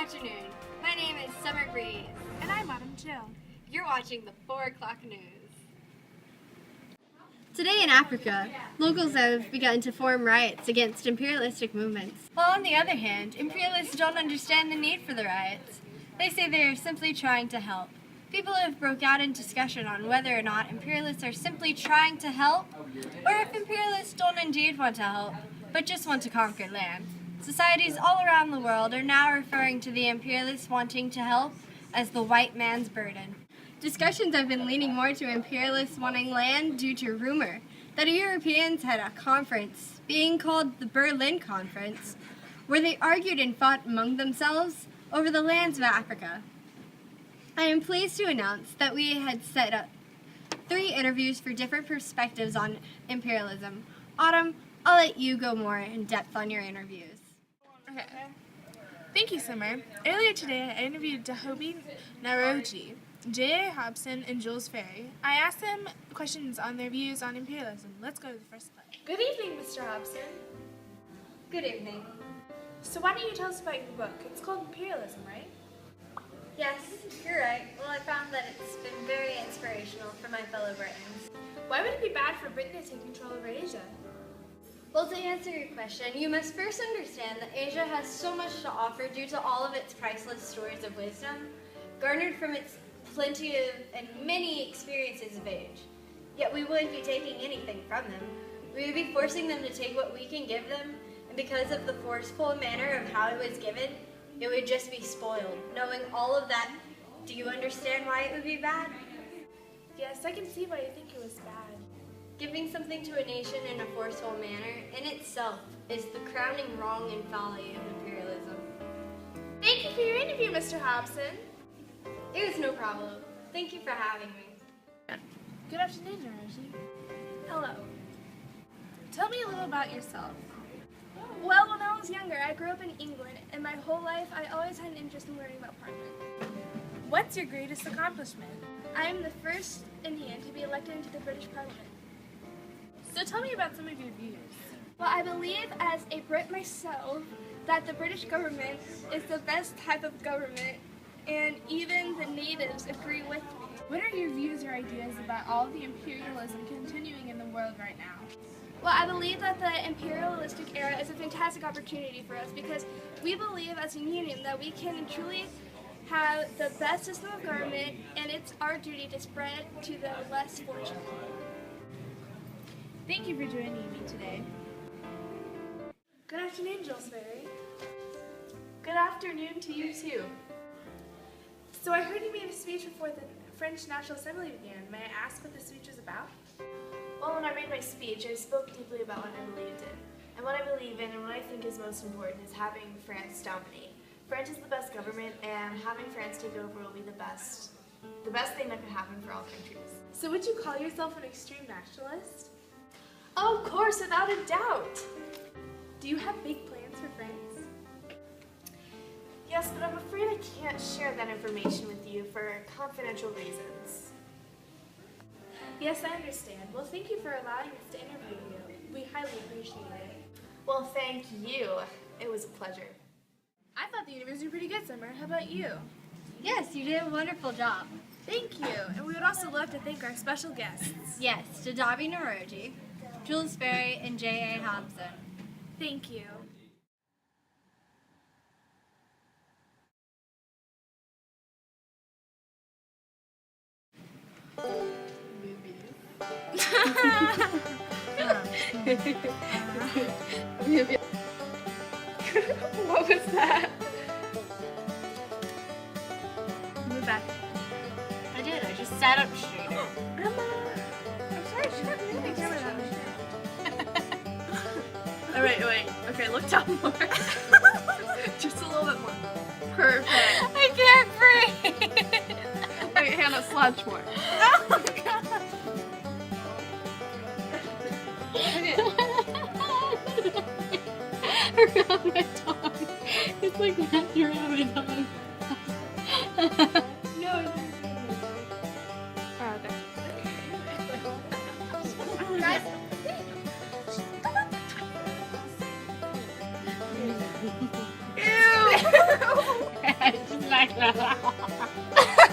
afternoon. My name is Summer Breeze. And I'm Autumn Chill. You're watching the 4 o'clock news. Today in Africa, locals have begun to form riots against imperialistic movements. While on the other hand, imperialists don't understand the need for the riots. They say they are simply trying to help. People have broke out in discussion on whether or not imperialists are simply trying to help, or if imperialists don't indeed want to help, but just want to conquer land. Societies all around the world are now referring to the imperialists wanting to help as the white man's burden. Discussions have been leaning more to imperialists wanting land due to rumor that Europeans had a conference, being called the Berlin Conference, where they argued and fought among themselves over the lands of Africa. I am pleased to announce that we had set up 3 interviews for different perspectives on imperialism. Autumn, I'll let you go more in depth on your interviews. Okay. Thank you, Summer. Earlier today, I interviewed Dahobi Naroji, J.A. Hobson, and Jules Ferry. I asked them questions on their views on imperialism. Let's go to the first clip. Good evening, Mr. Hobson. Good evening. So why don't you tell us about your book? It's called Imperialism, right? Yes, you're right. Well, I found that it's been very inspirational for my fellow Britons. Why would it be bad for Britain to take control over Asia? Well, to answer your question, you must first understand that Asia has so much to offer due to all of its priceless stories of wisdom, garnered from its plenty of and many experiences of age. Yet we wouldn't be taking anything from them. We would be forcing them to take what we can give them, and because of the forceful manner of how it was given, it would just be spoiled. Knowing all of that, do you understand why it would be bad? Yes, I can see why you think it was bad. Giving something to a nation in a forceful manner, in itself, is the crowning wrong and folly of imperialism. Thank you for your interview, Mr. Hobson. It was no problem. Thank you for having me. Good afternoon, Naroji. Hello. Tell me a little about yourself. Well, when I was younger, I grew up in England, and my whole life I always had an interest in learning about Parliament. What's your greatest accomplishment? I am the first Indian to be elected into the British Parliament. So tell me about some of your views. Well, I believe as a Brit myself that the British government is the best type of government, and even the natives agree with me. What are your views or ideas about all the imperialism continuing in the world right now? Well, I believe that the imperialistic era is a fantastic opportunity for us because we believe as a union that we can truly have the best system of government, and it's our duty to spread to the less fortunate. Thank you for joining me today. Good afternoon, Jules Ferry. Good afternoon to you too. So I heard you made a speech before the French National Assembly began. May I ask what the speech was about? Well, when I made my speech, I spoke deeply about what I believed in. And what I believe in and what I think is most important is having France dominate. France is the best government, and having France take over will be the best thing that could happen for all countries. So would you call yourself an extreme nationalist? Oh, of course, without a doubt. Do you have big plans for France? Yes, but I'm afraid I can't share that information with you for confidential reasons. Yes, I understand. Well, thank you for allowing us to interview you. We highly appreciate it. Well, thank you. It was a pleasure. I thought the interviews were pretty good, Summer. How about you? Yes, you did a wonderful job. Thank you. And we would also love to thank our special guests. Yes, to Dahobi Naroji, Jules Ferry, and J.A. Hobson. Thank you. What was that? Move back. I did. I just sat up straighter. I'm sorry, she's not moving. All right, wait. Okay, look down more. Just a little bit more. Perfect. I can't breathe. Wait, Hannah, slouch more. Oh, God. Around my tongue. It's like wrapped around my tongue. No, it's Guys, Ew! back.